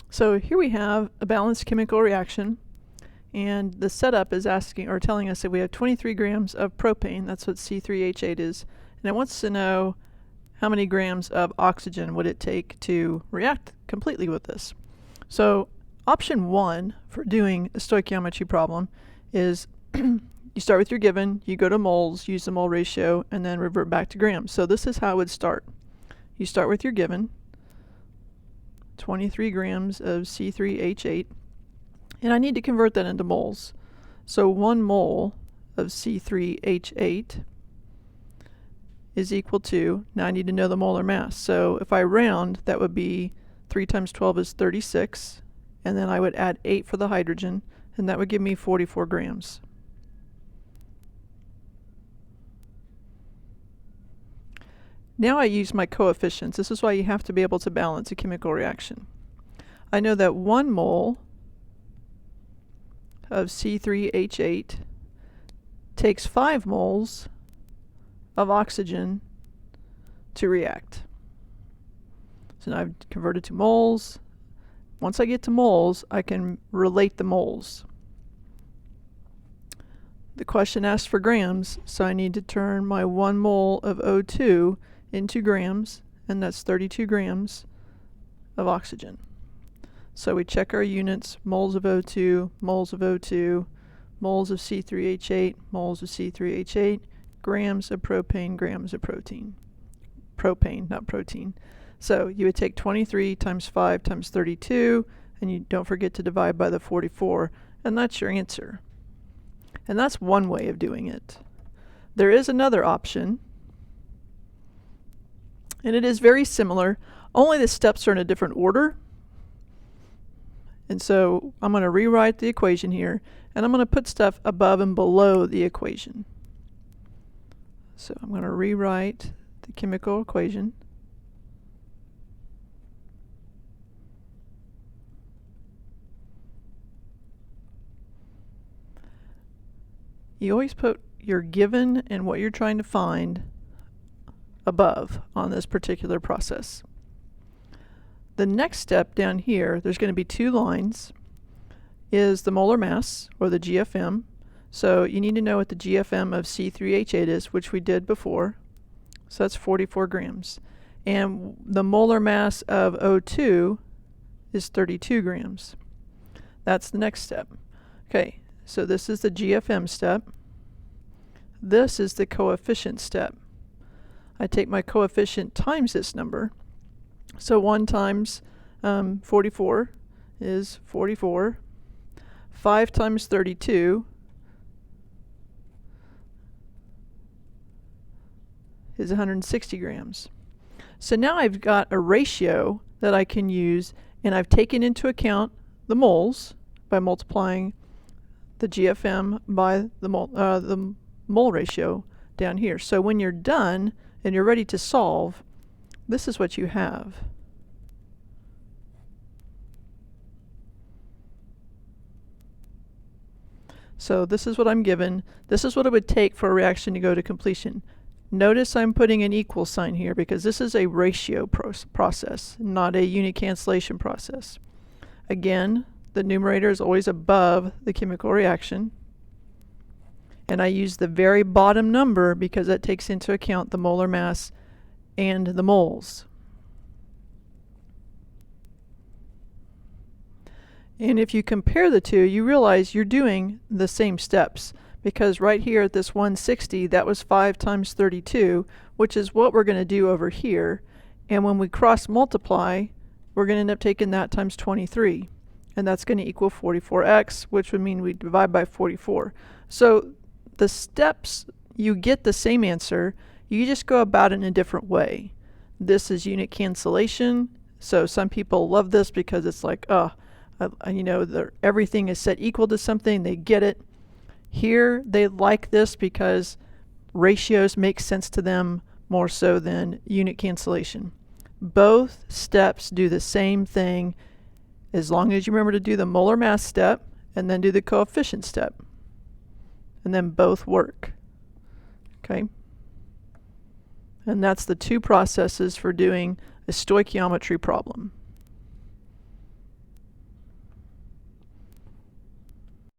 So here we have a balanced chemical reaction, and the setup is asking or telling us that we have 23 grams of propane, that's what C3H8 is, and it wants to know how many grams of oxygen would it take to react completely with this. So option 1 for doing a stoichiometry problem is you start with your given, you go to moles, use the mole ratio, and then revert back to grams. So this is how it would start. You start with your given, 23 grams of C3H8, and I need to convert that into moles. So 1 mole of C3H8 is equal to, now I need to know the molar mass. So if I round, that would be 3 times 12 is 36, and then I would add 8 for the hydrogen, and that would give me 44 grams. Now I use my coefficients. This is why you have to be able to balance a chemical reaction. I know that 1 mole of C3H8 takes 5 moles of oxygen to react. So now I've converted to moles. Once I get to moles, I can relate the moles. The question asks for grams, so I need to turn my 1 mole of O2 into grams, and that's 32 grams of oxygen. So we check our units: moles of O2, moles of O2, moles of C3H8, moles of C3H8, grams of propane, grams of protein. Propane, not protein. So you would take 23 times 5 times 32, and you don't forget to divide by the 44, and that's your answer. And that's one way of doing it. There is another option, and it is very similar, only the steps are in a different order. And so I'm going to rewrite the equation here, and I'm going to put stuff above and below the equation. So I'm going to rewrite the chemical equation. You always put your given and what you're trying to find above on this particular process. The next step down here, there's going to be 2 lines, is the molar mass, or the GFM. So you need to know what the GFM of C3H8 is, which we did before. So that's 44 grams. And the molar mass of O2 is 32 grams. That's the next step. Okay, so this is the GFM step. This is the coefficient step. I take my coefficient times this number. So 1 times 44 is 44. 5 times 32 is 160 grams. So now I've got a ratio that I can use, and I've taken into account the moles by multiplying the GFM by the mole ratio down here. So when you're done and you're ready to solve, this is what you have. So this is what I'm given. This is what it would take for a reaction to go to completion. Notice I'm putting an equal sign here because this is a ratio process, not a unit cancellation process. Again, the numerator is always above the chemical reaction. And I use the very bottom number because that takes into account the molar mass and the moles. And if you compare the two, you realize you're doing the same steps, because right here at this 160, that was 5 times 32, which is what we're going to do over here. And when we cross multiply, we're going to end up taking that times 23. And that's going to equal 44x, which would mean we divide by 44. So the steps, you get the same answer, you just go about it in a different way. This is unit cancellation. So some people love this because it's like, you know, everything is set equal to something, they get it. Here, they like this because ratios make sense to them more so than unit cancellation. Both steps do the same thing as long as you remember to do the molar mass step and then do the coefficient step. And then both work. Okay? And that's the 2 processes for doing a stoichiometry problem.